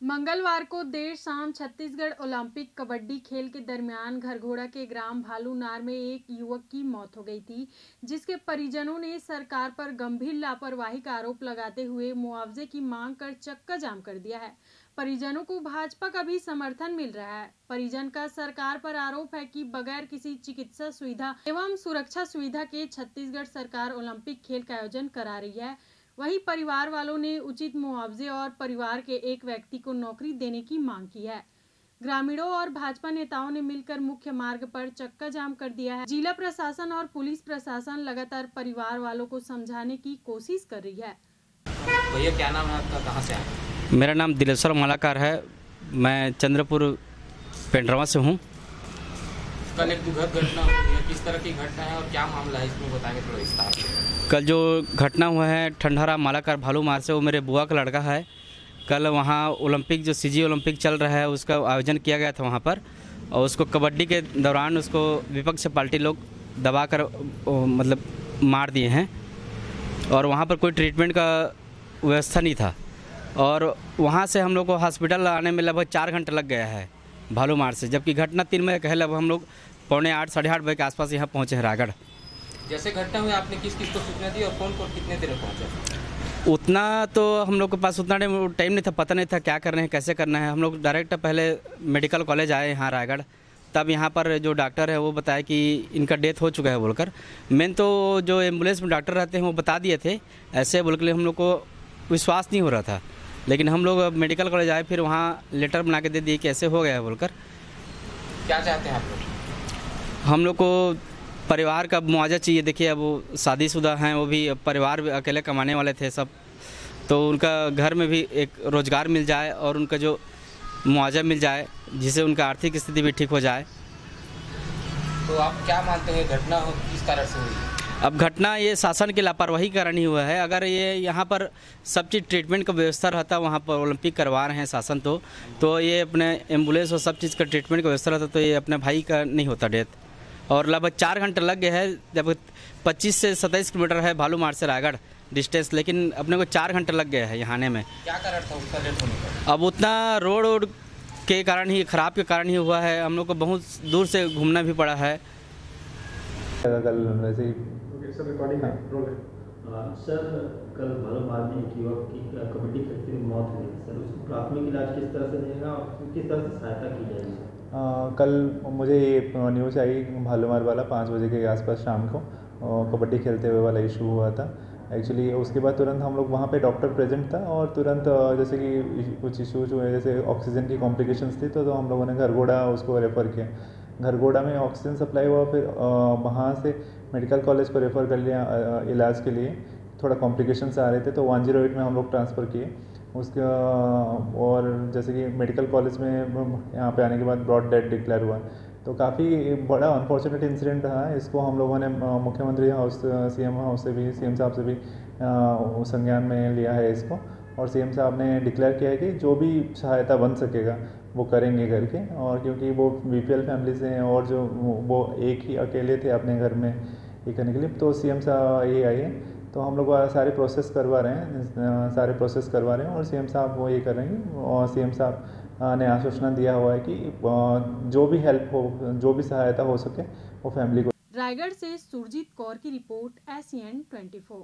मंगलवार को देर शाम छत्तीसगढ़ ओलंपिक कबड्डी खेल के दरमियान घरघोड़ा के ग्राम भालूनार में एक युवक की मौत हो गई थी, जिसके परिजनों ने सरकार पर गंभीर लापरवाही का आरोप लगाते हुए मुआवजे की मांग कर चक्का जाम कर दिया है। परिजनों को भाजपा का भी समर्थन मिल रहा है। परिजन का सरकार पर आरोप है कि बगैर किसी चिकित्सा सुविधा एवं सुरक्षा सुविधा के छत्तीसगढ़ सरकार ओलंपिक खेल का आयोजन करा रही है। वहीं परिवार वालों ने उचित मुआवजे और परिवार के एक व्यक्ति को नौकरी देने की मांग की है। ग्रामीणों और भाजपा नेताओं ने मिलकर मुख्य मार्ग पर चक्का जाम कर दिया है। जिला प्रशासन और पुलिस प्रशासन लगातार परिवार वालों को समझाने की कोशिश कर रही है। भैया क्या नाम है आपका, कहाँ से आए? मेरा नाम दिलेश्वर मालाकार है। मैं चंद्रपुर पेंड्रवा से हूँ। कल एक दुखद घटना हुई है, किस तरह की घटना है और क्या मामला है, इसमें बताएंगे थोड़ा विस्तार से। कल जो घटना हुआ है ठंडारा मालाकार भालूमार से, वो मेरे बुआ का लड़का है। कल वहाँ ओलंपिक जो सीजी ओलंपिक चल रहा है उसका आयोजन किया गया था वहाँ पर, और उसको कबड्डी के दौरान उसको विपक्ष पार्टी लोग दबा कर मतलब मार दिए हैं, और वहाँ पर कोई ट्रीटमेंट का व्यवस्था नहीं था। और वहाँ से हम लोग को हॉस्पिटल आने में लगभग 4 घंटे लग गया है भालूमार से, जबकि घटना 3 बजे कहे। लगभग हम लोग 7:45 साढ़े 8 बजे के आसपास यहाँ पहुँचे हैं रायगढ़। जैसे घटना हुई आपने किस किस को सूचना दी और कौन कौन कितने देर में पहुँचे? उतना तो हम लोग के पास उतना टाइम नहीं था, पता नहीं था क्या करना है कैसे करना है। हम लोग डायरेक्ट पहले मेडिकल कॉलेज आए यहाँ रायगढ़, तब यहाँ पर जो डॉक्टर है वो बताया कि इनका डेथ हो चुका है बोलकर। मेन तो जो एम्बुलेंस में डॉक्टर रहते हैं वो बता दिए थे ऐसे बोल के, हम लोग को विश्वास नहीं हो रहा था। लेकिन हम लोग मेडिकल कॉलेज आए, फिर वहाँ लेटर बना के दे दिए कि ऐसे हो गया है बोलकर। क्या चाहते हैं आप लोग? हम लोग को परिवार का मुआवजा चाहिए। देखिए अब वो शादीशुदा हैं, वो भी परिवार भी अकेले कमाने वाले थे सब, तो उनका घर में भी एक रोज़गार मिल जाए और उनका जो मुआवजा मिल जाए, जिससे उनका आर्थिक स्थिति भी ठीक हो जाए। तो आप क्या मानते हैं घटना किस कारण से हुई? अब घटना ये शासन की लापरवाही के कारण ही हुआ है। अगर ये यहाँ पर सब चीज़ ट्रीटमेंट का व्यवस्था रहता, वहाँ पर ओलंपिक करवा रहे हैं शासन, तो ये अपने एम्बुलेंस और सब चीज़ का ट्रीटमेंट का व्यवस्था रहता तो ये अपने भाई का नहीं होता डेथ। और लगभग 4 घंटे लग गए हैं, जब 25 से 27 किलोमीटर है भालूमार से रायगढ़ डिस्टेंस, लेकिन अपने को 4 घंटे लग गए हैं यहाँ आने में। क्या कारण था उसका लेट होने का? अब उतना रोड के कारण ही, खराब के कारण ही हुआ है। हम लोग को बहुत दूर से घूमना भी पड़ा है। कल वैसे ही सर रिकॉर्डिंग है, रोल है। सर कल भालूमार में एक युवक की कबड्डी खेलते हुए मौत हुई। सर उसको प्राथमिक इलाज किस तरह से मिलेगा और किस तरह से सहायता की जाएगी? कल मुझे ये न्यूज़ आई भालूमार वाला 5 बजे के आसपास शाम को कबड्डी खेलते हुए वाला इशू हुआ था। एक्चुअली उसके बाद तुरंत हम लोग वहाँ पे डॉक्टर प्रेजेंट था, और तुरंत जैसे कि कुछ इशूज हुए, जैसे ऑक्सीजन की कॉम्प्लिकेशंस थी, तो हम लोगों ने घरघोड़ा उसको रेफ़र किया। घरघोड़ा में ऑक्सीजन सप्लाई हुआ, फिर वहाँ से मेडिकल कॉलेज को रेफ़र कर लिया इलाज के लिए। थोड़ा कॉम्प्लिकेशंस आ रहे थे तो 108 में हम लोग ट्रांसफ़र किए उसका। और जैसे कि मेडिकल कॉलेज में यहाँ पे आने के बाद ब्रॉड डेथ डिक्लेयर हुआ, तो काफ़ी बड़ा अनफॉर्चुनेट इंसिडेंट रहा। इसको हम लोगों ने मुख्यमंत्री हाउस, सीएम हाउस से भी, सीएम साहब से भी संज्ञान में लिया है इसको, और सीएम साहब ने डिक्लेयर किया है कि जो भी सहायता बन सकेगा वो करेंगे करके। और क्योंकि वो बीपीएल फैमिली से हैं और जो वो एक ही अकेले थे अपने घर में ये करने के लिए, तो सीएम साहब ये आई है, तो हम लोग सारे प्रोसेस करवा रहे हैं और सीएम साहब वो ये कर रहे हैं। और सीएम साहब ने आश्वासन दिया हुआ है कि जो भी हेल्प हो, जो भी सहायता हो सके वो फैमिली को। रायगढ़ से सुरजीत कौर की रिपोर्ट, SCN 24।